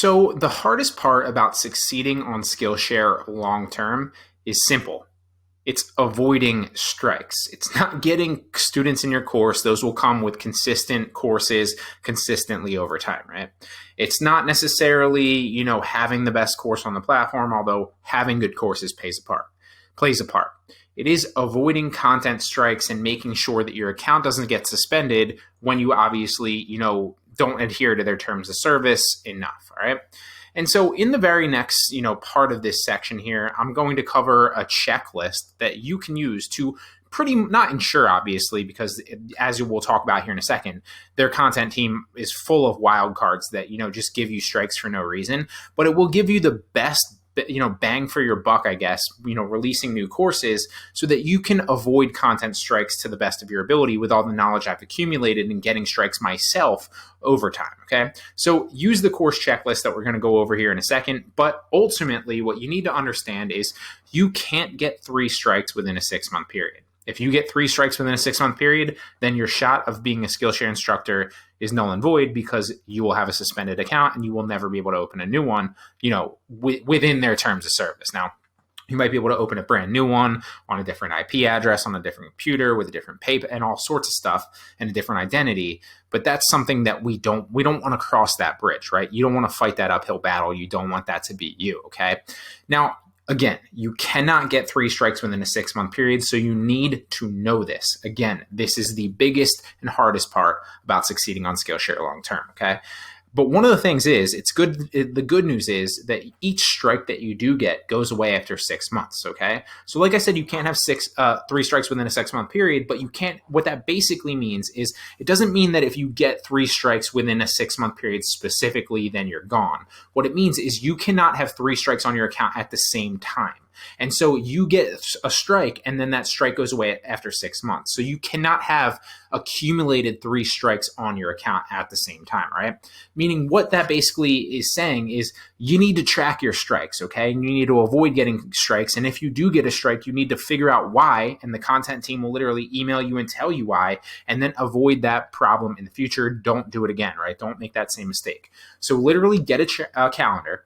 So the hardest part about succeeding on Skillshare long term is simple. It's avoiding strikes. It's not getting students in your course. Those will come with consistent courses consistently over time, right? It's not necessarily, having the best course on the platform, although having good courses plays a part. It is avoiding content strikes and making sure that your account doesn't get suspended when you obviously, don't adhere to their terms of service enough, all right? And so in the very next, part of this section here, I'm going to cover a checklist that you can use to not ensure, obviously, because as we'll talk about here in a second, their content team is full of wild cards that, just give you strikes for no reason, but it will give you the best bang for your buck, I guess, releasing new courses so that you can avoid content strikes to the best of your ability with all the knowledge I've accumulated in getting strikes myself over time, okay? So use the course checklist that we're going to go over here in a second, but ultimately what you need to understand is you can't get 3 strikes within a 6-month period. If you get 3 strikes within a 6-month period, then your shot of being a Skillshare instructor is null and void because you will have a suspended account and you will never be able to open a new one, within their terms of service. Now, you might be able to open a brand new one on a different IP address, on a different computer with a different paper and all sorts of stuff and a different identity. But that's something that we don't want to cross that bridge, right? You don't want to fight that uphill battle. You don't want that to be you, okay? Now, again, you cannot get 3 strikes within a 6-month period, so you need to know this. Again, this is the biggest and hardest part about succeeding on Skillshare long term, okay? But one of the things is, the good news is that each strike that you do get goes away after 6 months, okay? So like I said, you can't have 3 strikes within a 6-month period, but you can't, what that basically means is, it doesn't mean that if you get 3 strikes within a 6-month period specifically, then you're gone. What it means is you cannot have 3 strikes on your account at the same time. And so you get a strike and then that strike goes away after 6 months. So you cannot have accumulated 3 strikes on your account at the same time, right? Meaning what that basically is saying is you need to track your strikes, okay? And you need to avoid getting strikes. And if you do get a strike, you need to figure out why, and the content team will literally email you and tell you why, and then avoid that problem in the future. Don't do it again, right? Don't make that same mistake. So literally get a calendar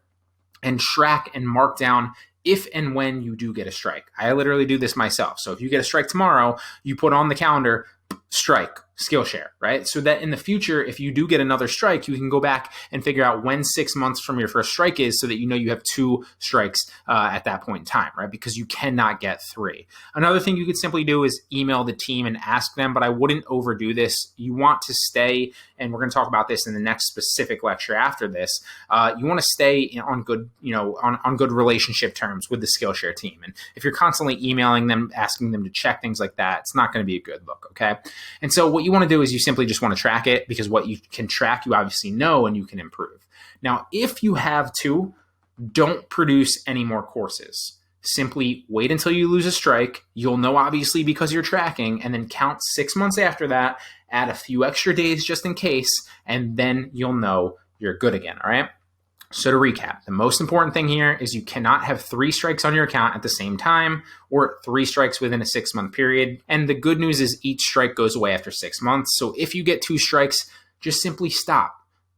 and track and mark down if and when you do get a strike. I literally do this myself. So if you get a strike tomorrow, you put on the calendar, strike, Skillshare, right? So that in the future, if you do get another strike, you can go back and figure out when 6 months from your first strike is so that you have 2 strikes at that point in time, right? Because you cannot get 3. Another thing you could simply do is email the team and ask them, but I wouldn't overdo this. You want to stay, and we're going to talk about this in the next specific lecture after this, you want to stay on good, on good relationship terms with the Skillshare team. And if you're constantly emailing them, asking them to check things like that, it's not going to be a good look, okay? And so what you want to do is you simply just want to track it, because what you can track, you obviously know and you can improve. Now, if you have to, don't produce any more courses. Simply wait until you lose a strike. You'll know, obviously, because you're tracking, and then count 6 months after that, add a few extra days just in case, and then you'll know you're good again, all right? So to recap, the most important thing here is you cannot have 3 strikes on your account at the same time, or 3 strikes within a 6-month period. And the good news is each strike goes away after 6 months. So if you get 2 strikes, just simply stop.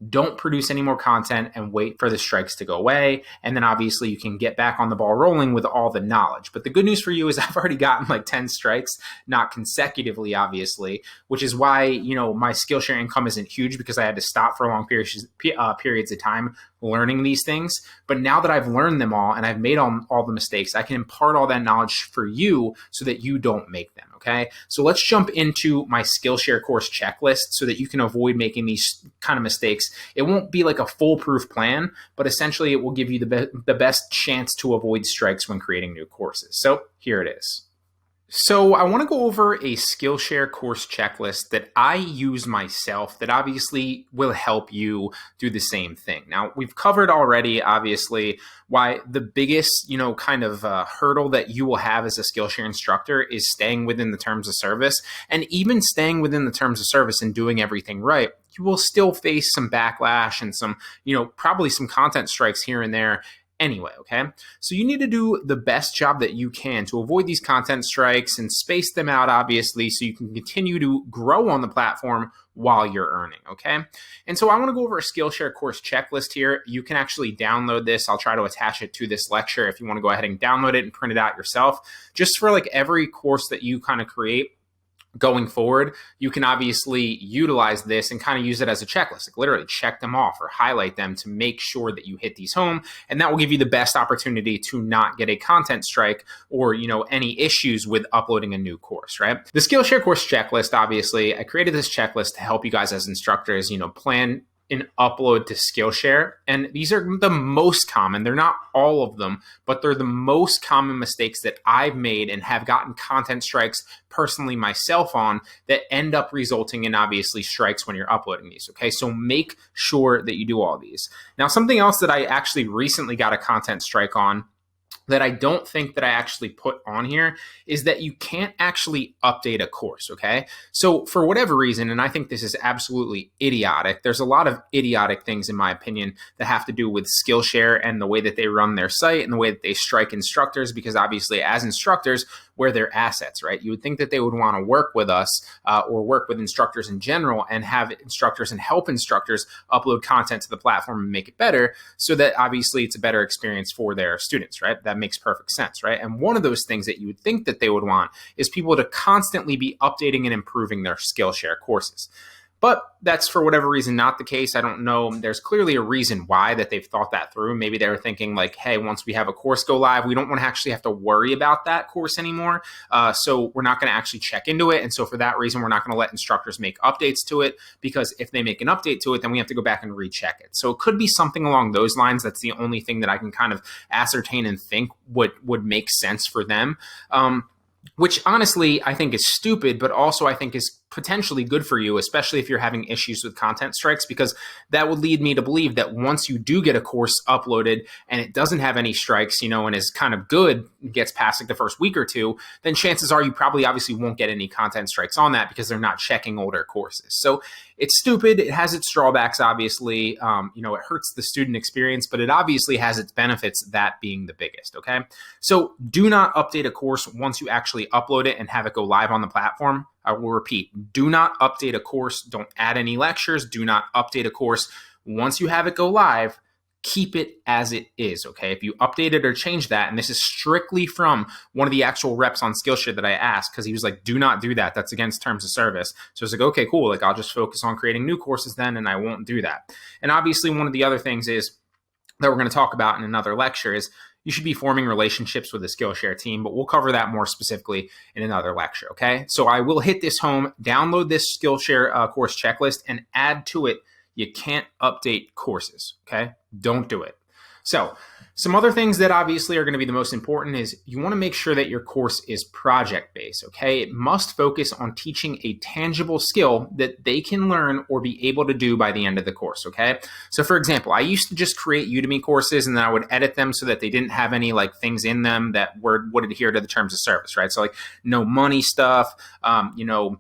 Don't produce any more content and wait for the strikes to go away. And then obviously you can get back on the ball rolling with all the knowledge. But the good news for you is I've already gotten like 10 strikes, not consecutively, obviously, which is why, my Skillshare income isn't huge, because I had to stop for long periods of time learning these things. But now that I've learned them all and I've made all the mistakes, I can impart all that knowledge for you so that you don't make them, okay? So let's jump into my Skillshare course checklist so that you can avoid making these kind of mistakes. It won't be like a foolproof plan, but essentially it will give you the best chance to avoid strikes when creating new courses. So here it is. So I want to go over a Skillshare course checklist that I use myself that obviously will help you do the same thing. Now, we've covered already, obviously, why the biggest, hurdle that you will have as a Skillshare instructor is staying within the terms of service. And even staying within the terms of service and doing everything right, you will still face some backlash and some, probably some content strikes here and there anyway, okay? So you need to do the best job that you can to avoid these content strikes and space them out, obviously, so you can continue to grow on the platform while you're earning, okay? And so I want to go over a Skillshare course checklist here. You can actually download this. I'll try to attach it to this lecture if you want to go ahead and download it and print it out yourself. Just for like every course that you kind of create going forward, you can obviously utilize this and kind of use it as a checklist, like literally check them off or highlight them to make sure that you hit these home. And that will give you the best opportunity to not get a content strike or, any issues with uploading a new course, right? The Skillshare course checklist, obviously, I created this checklist to help you guys as instructors, plan an upload to Skillshare. And these are the most common. They're not all of them, but they're the most common mistakes that I've made and have gotten content strikes personally myself on that end up resulting in obviously strikes when you're uploading these. Okay, so make sure that you do all these. Now, something else that I actually recently got a content strike on that I don't think that I actually put on here is that you can't actually update a course, okay? So for whatever reason, and I think this is absolutely idiotic, there's a lot of idiotic things in my opinion that have to do with Skillshare and the way that they run their site and the way that they strike instructors, because obviously as instructors, we're their assets, right? You would think that they would want to work with us or work with instructors in general and have instructors and help instructors upload content to the platform and make it better so that obviously it's a better experience for their students, right? That makes perfect sense, right? And one of those things that you would think that they would want is people to constantly be updating and improving their Skillshare courses. But that's for whatever reason not the case. I don't know. There's clearly a reason why that they've thought that through. Maybe they were thinking like, hey, once we have a course go live, we don't want to actually have to worry about that course anymore. So we're not going to actually check into it. And so for that reason, we're not going to let instructors make updates to it, because if they make an update to it, then we have to go back and recheck it. So it could be something along those lines. That's the only thing that I can kind of ascertain and think would make sense for them. Which honestly, I think is stupid, but also I think is potentially good for you, especially if you're having issues with content strikes, because that would lead me to believe that once you do get a course uploaded and it doesn't have any strikes, and is kind of good, gets past like the first week or two, then chances are you probably obviously won't get any content strikes on that because they're not checking older courses. So it's stupid. It has its drawbacks, obviously. It hurts the student experience, but it obviously has its benefits, that being the biggest, okay? So do not update a course once you actually upload it and have it go live on the platform. I will repeat, do not update a course. Don't add any lectures. Do not update a course. Once you have it go live, keep it as it is, okay? If you update it or change that, and this is strictly from one of the actual reps on Skillshare that I asked, because he was like, do not do that. That's against terms of service. So I was like, okay, cool. Like, I'll just focus on creating new courses then, and I won't do that. And obviously, one of the other things is that we're going to talk about in another lecture is you should be forming relationships with the Skillshare team, but we'll cover that more specifically in another lecture, okay? So I will hit this home, download this Skillshare course checklist, and add to it, you can't update courses, okay? Don't do it. So some other things that obviously are going to be the most important is you want to make sure that your course is project-based, okay? It must focus on teaching a tangible skill that they can learn or be able to do by the end of the course, okay? So for example, I used to just create Udemy courses and then I would edit them so that they didn't have any like things in them that would adhere to the terms of service, right? So like no money stuff, no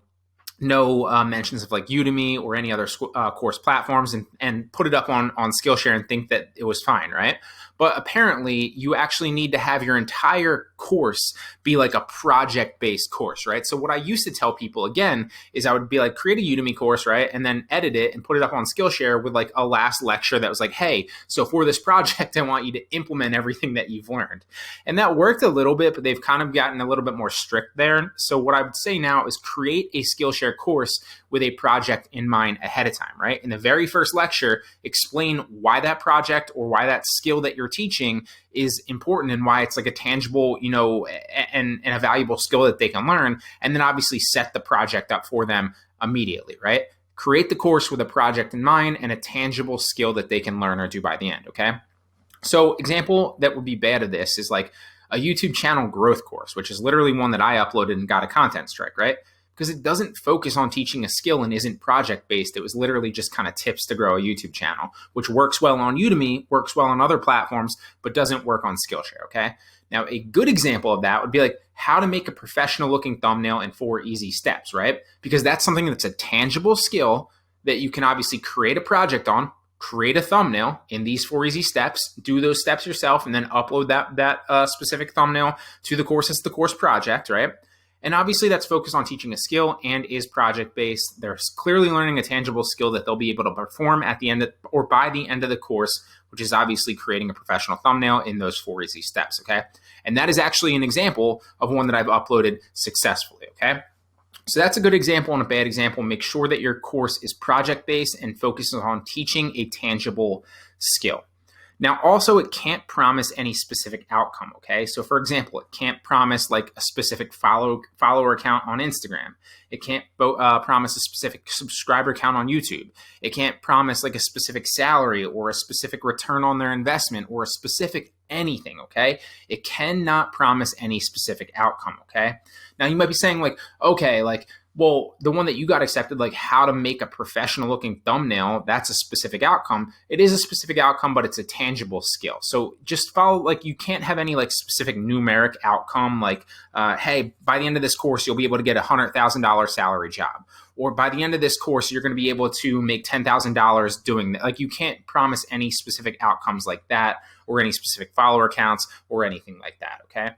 mentions of like Udemy or any other course platforms, and put it up on Skillshare and think that it was fine, right? But apparently you actually need to have your entire course be like a project-based course, right? So what I used to tell people, again, is I would be like, create a Udemy course, right? And then edit it and put it up on Skillshare with like a last lecture that was like, hey, so for this project, I want you to implement everything that you've learned. And that worked a little bit, but they've kind of gotten a little bit more strict there. So what I would say now is create a Skillshare course with a project in mind ahead of time, right? In the very first lecture, explain why that project or why that skill that you're teaching is important and why it's like a tangible, and a valuable skill that they can learn. And then obviously set the project up for them immediately, right? Create the course with a project in mind and a tangible skill that they can learn or do by the end, okay? So example that would be bad of this is like a YouTube channel growth course, which is literally one that I uploaded and got a content strike, right? Because it doesn't focus on teaching a skill and isn't project-based. It was literally just kind of tips to grow a YouTube channel, which works well on Udemy, works well on other platforms, but doesn't work on Skillshare, okay? Now, a good example of that would be like how to make a professional-looking thumbnail in 4 easy steps, right? Because that's something that's a tangible skill that you can obviously create a project on, create a thumbnail in these 4 easy steps, do those steps yourself, and then upload that specific thumbnail to the course as the course project, right? And obviously that's focused on teaching a skill and is project-based. They're clearly learning a tangible skill that they'll be able to perform at the end of, or by the end of the course, which is obviously creating a professional thumbnail in those 4 easy steps, okay? And that is actually an example of one that I've uploaded successfully, okay? So that's a good example and a bad example. Make sure that your course is project-based and focuses on teaching a tangible skill. Now, also, it can't promise any specific outcome, okay? So, for example, it can't promise like a specific follower count on Instagram. It can't promise a specific subscriber count on YouTube. It can't promise like a specific salary or a specific return on their investment or a specific anything, okay? It cannot promise any specific outcome, okay? Now, you might be saying like, okay, like, well, the one that you got accepted, like how to make a professional looking thumbnail, that's a specific outcome. It is a specific outcome, but it's a tangible skill. So just follow, like you can't have any like specific numeric outcome like, hey, by the end of this course, you'll be able to get a $100,000 salary job. Or by the end of this course, you're going to be able to make $10,000 doing that. Like you can't promise any specific outcomes like that or any specific follower counts or anything like that, okay?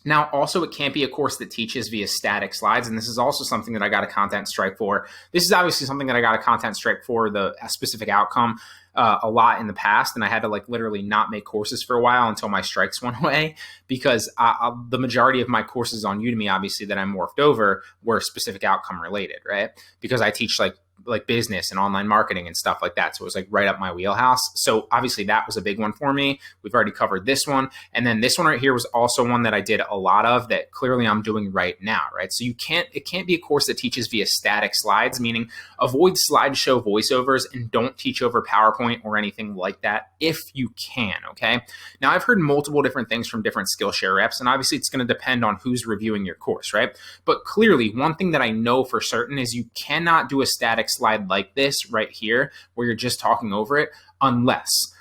Now, also, it can't be a course that teaches via static slides, and this is also something that I got a content strike for. This is obviously something that I got a content strike for, a specific outcome, a lot in the past, and I had to like literally not make courses for a while until my strikes went away because the majority of my courses on Udemy, obviously, that I morphed over were specific outcome related, right? Because I teach like business and online marketing and stuff like that. So it was like right up my wheelhouse. So obviously that was a big one for me. We've already covered this one. And then this one right here was also one that I did a lot of that clearly I'm doing right now, right? So it can't be a course that teaches via static slides, meaning avoid slideshow voiceovers and don't teach over PowerPoint or anything like that if you can, okay? Now I've heard multiple different things from different Skillshare reps, and obviously it's going to depend on who's reviewing your course, right? But clearly one thing that I know for certain is you cannot do a static slide like this right here where you're just talking over it unless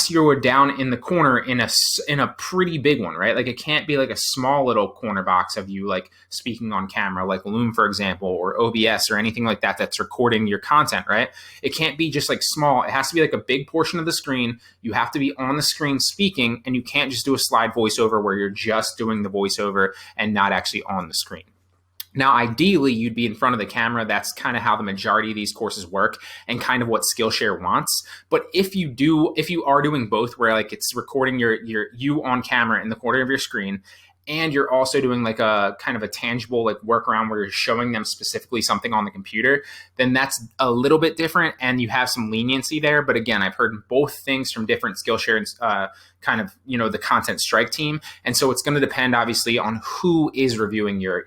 you're down in the corner in a pretty big one, right? Like it can't be like a small little corner box of you like speaking on camera, like Loom, for example, or OBS or anything like that that's recording your content, right? It can't be just like small. It has to be like a big portion of the screen. You have to be on the screen speaking, and you can't just do a slide voiceover where you're just doing the voiceover and not actually on the screen. Now, ideally, you'd be in front of the camera. That's kind of how the majority of these courses work and kind of what Skillshare wants. But if you are doing both, where like it's recording you on camera in the corner of your screen, and you're also doing like a kind of a tangible like workaround where you're showing them specifically something on the computer, then that's a little bit different and you have some leniency there. But again, I've heard both things from different Skillshare kind of, the content strike team. And so it's going to depend obviously on who is reviewing your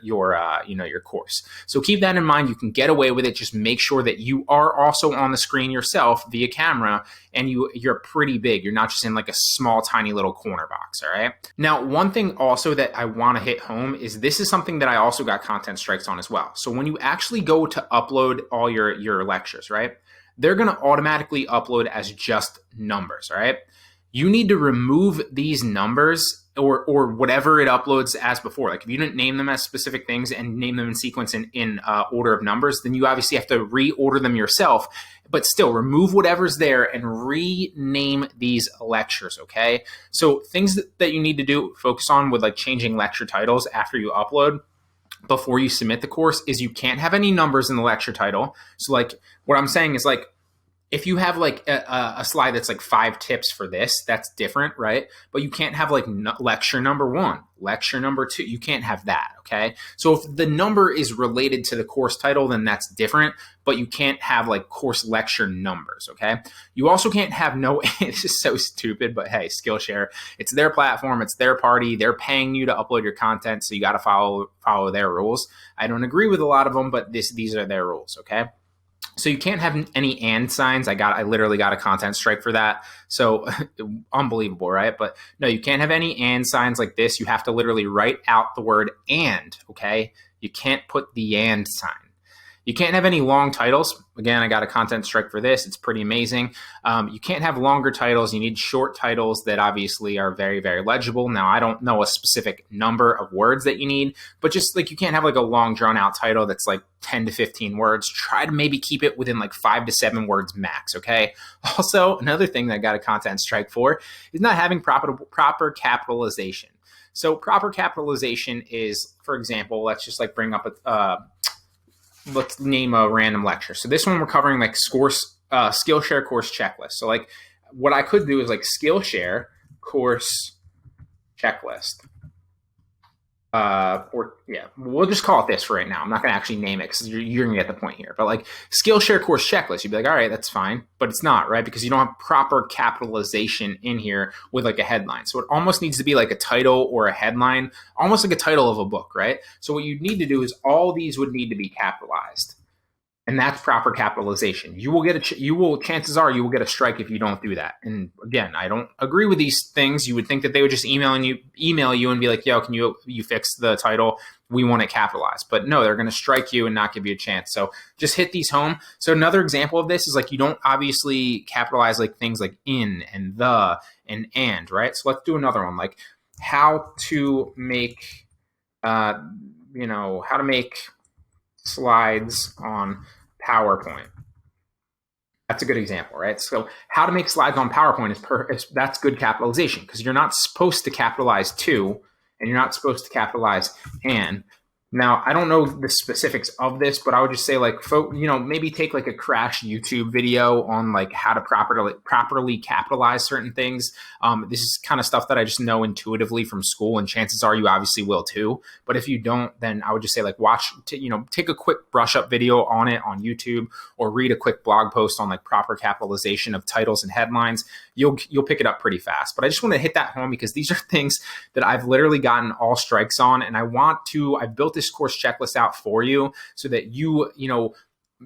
course. So keep that in mind. You can get away with it. Just make sure that you are also on the screen yourself via camera and you're pretty big. You're not just in like a small, tiny little corner box. All right. Now, one thing also that I want to hit home is this is something that I also got content strikes on as well. So when you actually go to upload all your lectures, right, they're going to automatically upload as just numbers. All right. You need to remove these numbers or whatever it uploads as before. Like if you didn't name them as specific things and name them in sequence in order of numbers, then you obviously have to reorder them yourself. But still, remove whatever's there and rename these lectures, okay? So things that you need to do, focus on with like changing lecture titles after you upload before you submit the course is you can't have any numbers in the lecture title. So like what I'm saying is like, if you have like a slide that's like 5 tips for this, that's different, right? But you can't have like lecture number 1, lecture number 2. You can't have that, okay? So if the number is related to the course title, then that's different, but you can't have like course lecture numbers, okay? You also can't have it's just so stupid, but hey, Skillshare, it's their platform, it's their party, they're paying you to upload your content, so you got to follow their rules. I don't agree with a lot of them, but these are their rules, okay? So you can't have any and signs. I literally got a content strike for that. So unbelievable, right? But no, you can't have any and signs like this. You have to literally write out the word and, okay? You can't put the and sign. You can't have any long titles. Again, I got a content strike for this. It's pretty amazing. You can't have longer titles. You need short titles that obviously are very, very legible. Now, I don't know a specific number of words that you need, but just like you can't have like a long drawn out title that's like 10 to 15 words. Try to maybe keep it within like 5 to 7 words max, okay? Also, another thing that I got a content strike for is not having proper capitalization. So proper capitalization is, for example, let's just like bring up let's name a random lecture. So this one we're covering like Skillshare course checklist. So like what I could do is like Skillshare course checklist. We'll just call it this for right now. I'm not going to actually name it because you're going to get the point here. But like Skillshare course checklist, you'd be like, all right, that's fine. But it's not, right? Because you don't have proper capitalization in here with like a headline. So it almost needs to be like a title or a headline, almost like a title of a book, right? So what you'd need to do is all these would need to be capitalized. And that's proper capitalization. Chances are you will get a strike if you don't do that. And again, I don't agree with these things. You would think that they would just email you and be like, yo, can you fix the title? We want it capitalized. But no, they're going to strike you and not give you a chance. So just hit these home. So another example of this is like, you don't obviously capitalize like things like in and the and, right? So let's do another one, like how to make slides on PowerPoint. That's a good example, right? So how to make slides on PowerPoint that's good capitalization, because you're not supposed to capitalize to, and you're not supposed to capitalize and. Now, I don't know the specifics of this, but I would just say like, maybe take like a crash YouTube video on like how to properly capitalize certain things. This is kind of stuff that I just know intuitively from school, and chances are you obviously will too. But if you don't, then I would just say like take a quick brush up video on it on YouTube, or read a quick blog post on like proper capitalization of titles and headlines. You'll pick it up pretty fast. But I just want to hit that home because these are things that I've literally gotten all strikes on, and I've built this course checklist out for you so that you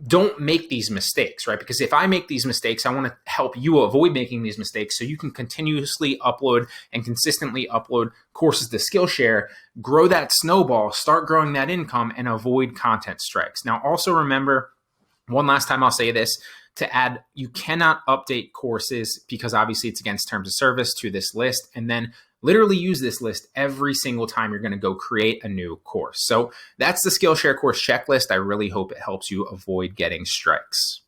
don't make these mistakes, right? Because if I make these mistakes, I want to help you avoid making these mistakes so you can continuously upload and consistently upload courses to Skillshare, grow that snowball, start growing that income, and avoid content strikes. Now, also remember, one last time I'll say this, to add, you cannot update courses because obviously it's against terms of service to this list, and then literally use this list every single time you're going to go create a new course. So that's the Skillshare course checklist. I really hope it helps you avoid getting strikes.